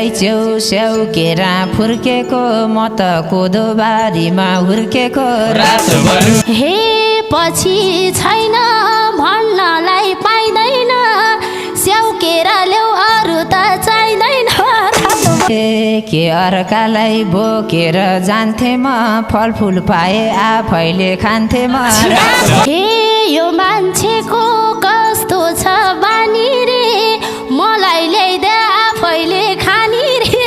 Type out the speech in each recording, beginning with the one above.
रहेछौ स्याउकेरा फुर्केको म त कोदो बारीमा हुर्केको रातभर हे पछि छैन भन्नलाई पाइँदैन स्याउकेरा ल्याउ अरू त चाहिँदैन के अर्कालाई बोकेर जान्थे म फलफुल पाए आफैले खान्थे म हे यो मान्छेको कस्तो छ बानी रे मलाई ल्याइदे आफैले खानी रे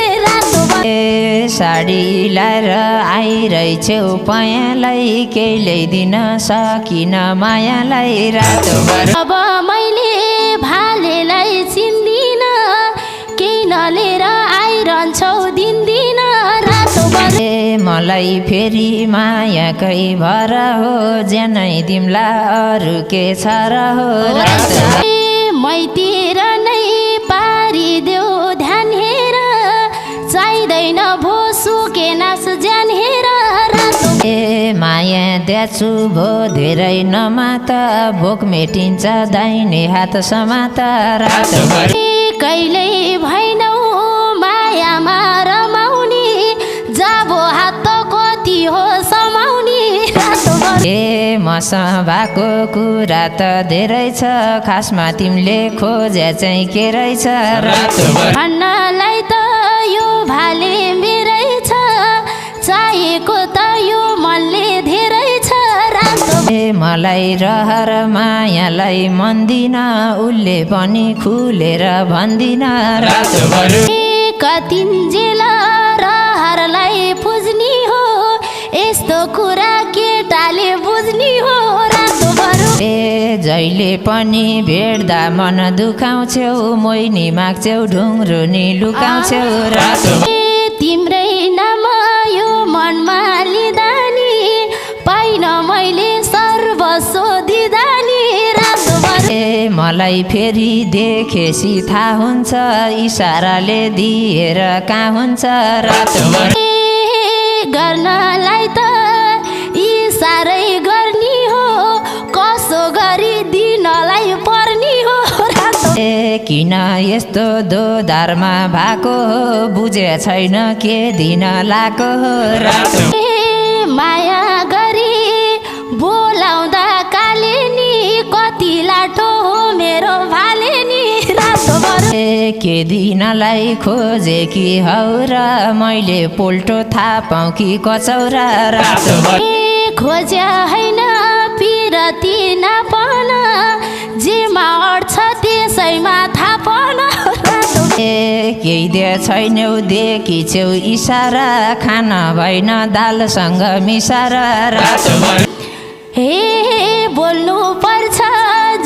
साडी लाएर आइरहेछौ पयालाई केही ल्याइदिन सकिन मायालाई रातभर अब मैले भालेलाई चिन्दिन केही नलिएर आइरहन्छौ दिनदिन रातभर मलाई फेरि मायाकै भर हो ज्यानै दिम्ला अरू के छ र हो मैतिर नै पारिदेऊ ध्यान हेर चाहिँदैन भो सुके नास ज्यान हेर माया द्याछु भो धेरै नमात भोक मेटिन्छ दाहिने हात समात रातभर कहिल्यै भैनौ मायामा रमाउने जाबो हात कति हो समाउने मसँग भएको कुरा त धेरै छ खासमा तिमीले खोजे चाहिँ के रहेछ भन्नलाई त यो भाले मेरै छ चाहिएको त यो मनले धेरै छ मलाई रहर मायालाई मन्दिन उसले पनि खुलेर भन्दिन रातभर कतिन्जेल रहरलाई पुज्ने हो यस्तो कुरा केटाले बुझ्ने हो रातभर जहिले पनि भेट्दा मन दुखाउँछौ मोइनी माग्छौ ढुङ्ग्रो नि लुकाउँछौ रातभर तिम्रै नाम यो मनमा लिँदा नि पाइन मैले सर्वस्व दिँदा नि रातभर मलाई फेरि देखेसी थाहा हुन्छ इसाराले दिएर कहाँ हुन्छ रातभर गर्नलाई त इसारै गर्ने हो कसो गरी दिनलाई पर्ने हो किन यस्तो दोधारमा भएको हो बुझे छैन के दिन लाको हो माया गरी बोलाउँदा काले नि कति लाटो हो मेरो भाले नि रातभर के दिनलाई खोजे कि हौ र मैले पोल्टो थाहा पाउँ कि कचौरा रातभर खोज्या होइन पिरती नपन जेमा अड्छ त्यसैमा थाहा पाउन केही दे छैनौ देखि छेउ इसारा खाना भएन दालसँग मिसारा रातभर हे बोल्नु पर्छ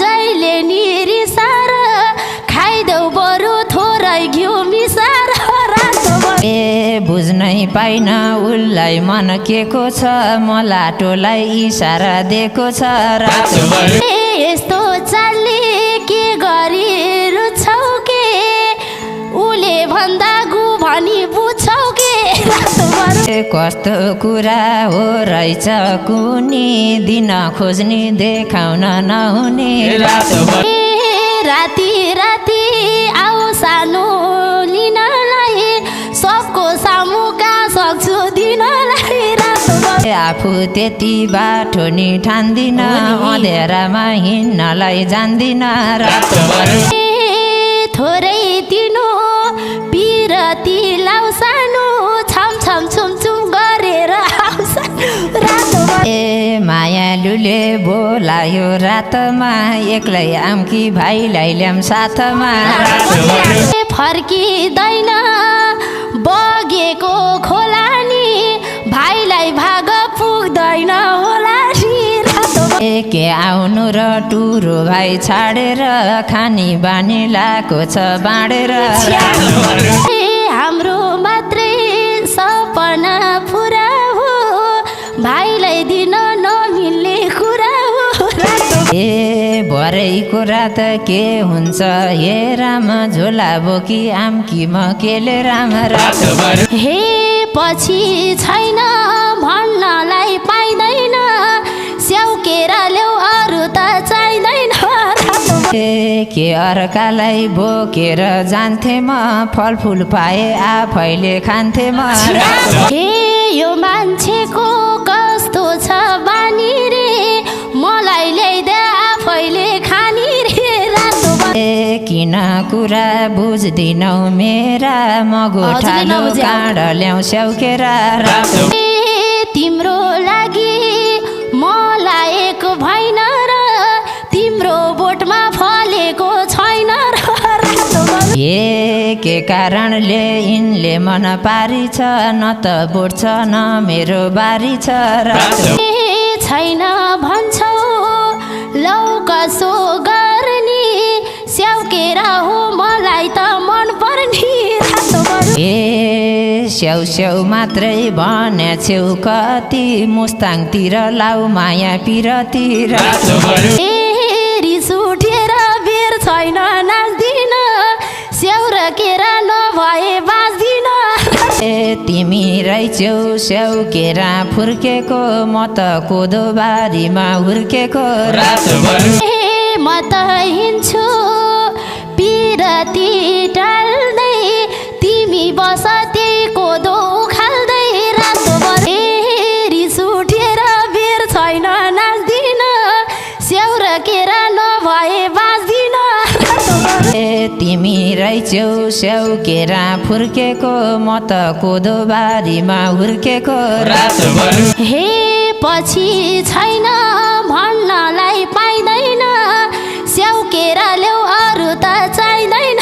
जहिले नि रिसार खाइदेऊ बरु थोरै घिउ मिसार रातभर बुझ्नै पाइन उसलाई मन के को छ मलाटोलाई इसारा दिएको छ रातभर यस्तो चालले के गरी रुछौ के उले भन्दा गु भनी बुझ्छौ के कस्तो कुरा हो रहेछ कुनी दिन खोज्ने देखाउन नहुने राति राति आऊ सानो लिनलाई सबको सामु कहाँ सक्छु दिनलाई आफू त्यति बाटो नि ठान्दिन अँधेरामा हिँड्नलाई जान्दिन रातभर थोरै दिनु पिरती लाउ सानो छम छम छुम छुम गरेर मायालुले बोलायो रातमा एक्लै आमकी भाइलाई ल्याम साथमा फर्किँदैन बगेको खोला नि भाइलाई भाग पुग्दैन होला के आउनु र टुरो भाइ छाडेर खानी बानी लाको छ बाँडेर हाम्रो मात्रै सपना पुरा हो भाइलाई दिन नमिल्ने कुरा हो भरेको रात के हुन्छ हे राम झोला बोकी आमकी म केले राम रातभर हे पछि छैन भन्नलाई पाइँदैन स्याउकेरा ल्याउ अरू त चाहिँदैन के अर्कालाई बोकेर जान्थे म फलफुल पाए आफैले खान्थे म हे यो मान्छेको कस्तो छ बानी रे मलाई ल्याइदे आफैले खानी रे रातो किन कुरा बुझ्दिनौ मेरा म गोठालो काँड ल्याउँछौ केरा तिम्रो लागि मलाएको भएन र तिम्रो बोटमा फलेको छैन र के कारणले यिनले मन पारी छ न त बोट छ न मेरो बारी छ छैन भन्छौ लौ कसो गर्ने स्याउकेरा हो मलाई त मन पर्ने स्याउ स्याउ मात्रै भनेछौ कति मुस्ताङतिर लाउ माया पिरतिर रिस उठेर बेर छैन नाच्दिन स्याउ र केरा नभए बाँच्दिन तिमी रहेछौ स्याउ केरा फुर्केको म त कोदो बारीमा हुर्केको म त हिँड्छु पिरती टाल्दै तिमी बस त्यही कोदो उखाल्दै रिस उठेर बेर छैन नाच्दिन स्याउ र केरा नभए बाँच्दिन तिमी रहेछौ स्याउ केरा फुर्केको म त कोदो बारीमा हुर्केको हे पछि छैन भन्नलाई पाइँदैन स्याउ केरा ल्याउ अरू त चाहिँदैन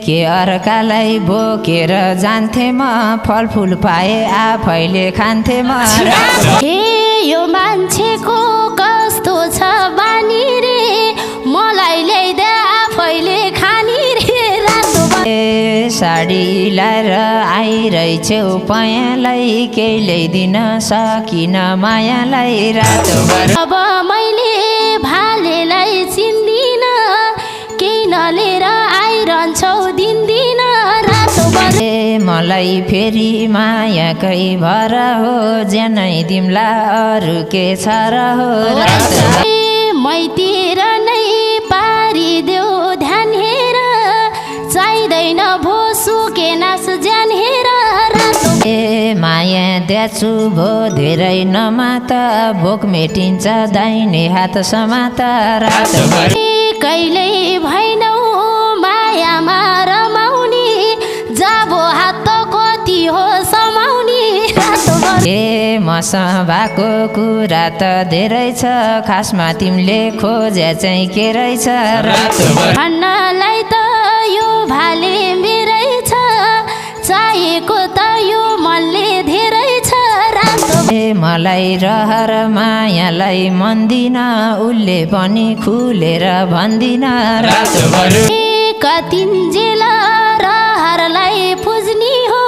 के अर्कालाई बोकेर जान्थे म फलफुल पाए आफैले खान्थे म हे यो मान्छेको कस्तो छ बानी रे मलाई ल्याइदे आफैले खानी रे साडी लाएर आइरहेछौ पयालाई केही ल्याइदिन सकिन मायालाई अब मैले भालेलाई चिन्दिन केही नलिएर आइरहन्छौ दिन्दिन मलाई फेरि मायाकै भर हो ज्यानै दिम्ला अरू के छ र हो मैतिर नै पारिदेऊ ध्यान हेर चाहिँदैन भो सुके नास ज्यान हेर माया द्याछु भो धेरै नमात भोक मेटिन्छ दाहिने हात समात कहिल्यै भएनौ मायामा रमाउने जाबो हात कति हो समाउने मसँग भएको कुरा त धेरै छ खासमा तिमीले खोजे चाहिँ के रहेछ भन्नलाई त यो भाले मेरै छ चाहिएको त यो मनले धेरै छ मलाई रहर मायालाई मन्दिन उसले पनि खुलेर भन्दिन कतिन्जेल रहरलाई पुज्ने हो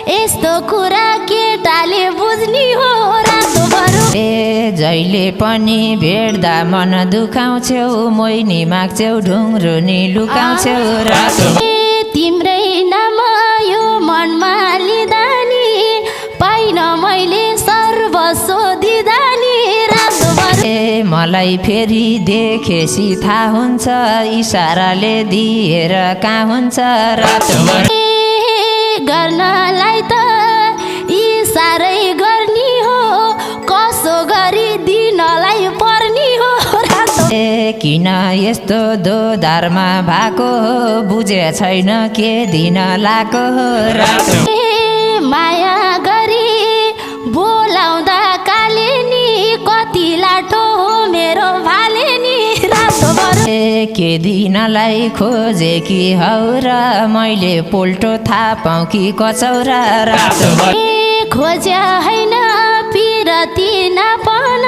यस्तो कुरा केटाले बुझ्ने हो जहिले पनि भेट्दा मन दुखाउँछौ मोइनी माग्छौ ढुङ्ग्रो नि लुकाउँछौ तिम्रै नाम यो मनमा लिँदा नि पाइन मैले सर्वस्व दिँदा नि मलाई फेरि देखेसी थाहा हुन्छ इसाराले दिएर कहाँ हुन्छ गर्नलाई त इसारै गर्ने हो कसो गरी दिनलाई पर्ने हो किन यस्तो दोधारमा भएको हो बुझे छैन के दिन लाको हो माया गरी बोलाउँदा काले नि कति लाटो हो मेरो भाले नि के दिनलाई खोजे कि हौ र मैले पोल्टो थाहा पाउँ कि कचौरा खोज्या होइन पिरती नपन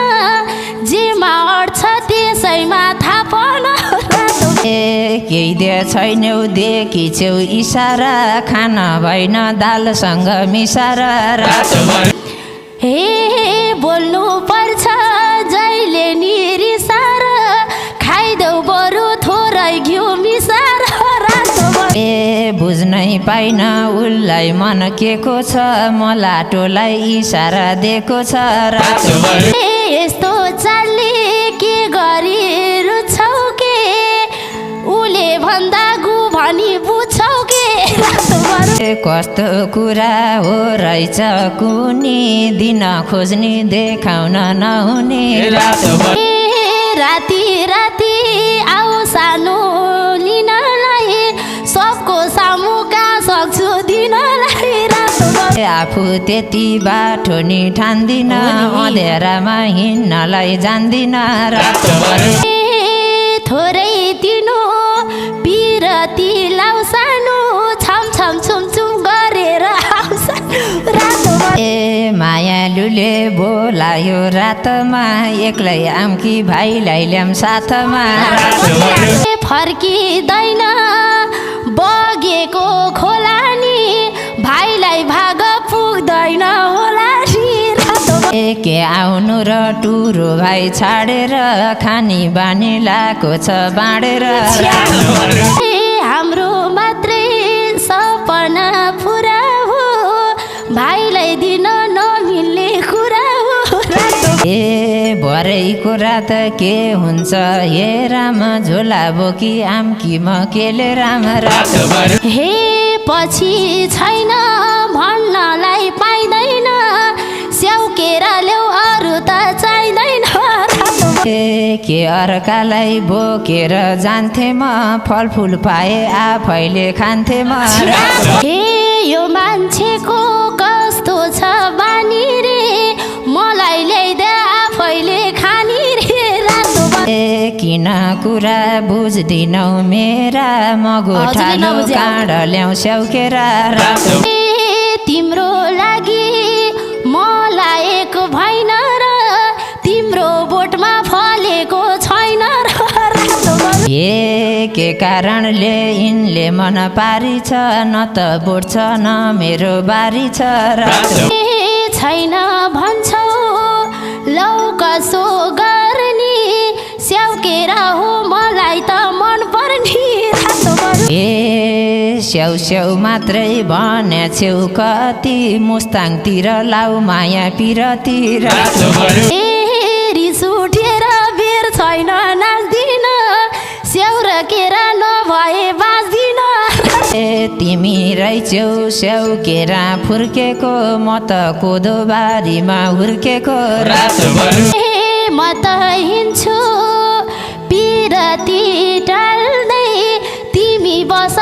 जेमा अड्छ त्यसैमा थाहा पाउन केही दे छैनौ देखि छेउ इसारा खाना भएन दालसँग मिसारा हे बोल्नु पर्छ जहिले नि रिसार खाइदेऊ बरु थोरै घिउ मिसार बुझ्नै पाइन उसलाई मन के को छ म लाटोलाई इसारा दिएको छ यस्तो चालले के गरी रुछौ के कस्तो कुरा हो रहेछ कुनी दिन खोज्ने देखाउन नहुने राति राति आऊ सानो लिनलाई सबको सामु कहाँ सक्छु दिनलाई आफू त्यति बाटो नि ठान्दिन अँधेरामा हिँड्नलाई जान्दिन थोरै दिनु पिरती लाउ सानो छम छम छुम छुम गरेर ए मायालुले बोलायो रातमा एक्लै आम्की भाइलाई ल्याम साथमा फर्किँदैन बगेको खोला नि भाइलाई भाग पुग्दैन होला नि के आउनु र टुरो भाइ छाडेर खानी बानी लाको छ बाँडेर हाम्रो मात्रै सपना पुरा हो भाइलाई दिन नमिल्ने कुरा हो ए भरेको रात के हुन्छ हे राम झोला बोकी आम्की म केले राम हे पछि छैन भन्नलाई पाइँदैन स्याउकेर ल्याउ अरू त चाहिँदैन के अर्कालाई बोकेर जान्थे म फलफुल पाए आफैले खान्थे म हे यो मान्छेको कस्तो छ बानी रे मलाई ल्याइदे आफैले खानी रे ए किन कुरा बुझ्दिनौ मेरा मगोठालो काँड ल्याउ स्याउकेरा तिम्रो लागि मलाई एक भएन र तिम्रो बोटमा फलेको छैन के कारणले यिनले मन पारी छ न त बोट छ न मेरो बारी छ छैन भन्छौ लौ कसो गर्ने स्याउकेरा हो मलाई त मन पर्ने ए स्याउ स्याउ मात्रै भने छेउ कति मुस्ताङतिर लाउ माया पिरतिर रिस उठेर बेर छैन नाच्दिन स्याउ र केरा नभए बाँच्दिन तिमी रहेछौ स्याउ केरा फुर्केको म त कोदो बारीमा हुर्केको म त हिँड्छु पिरती टाल्दै तिमी बस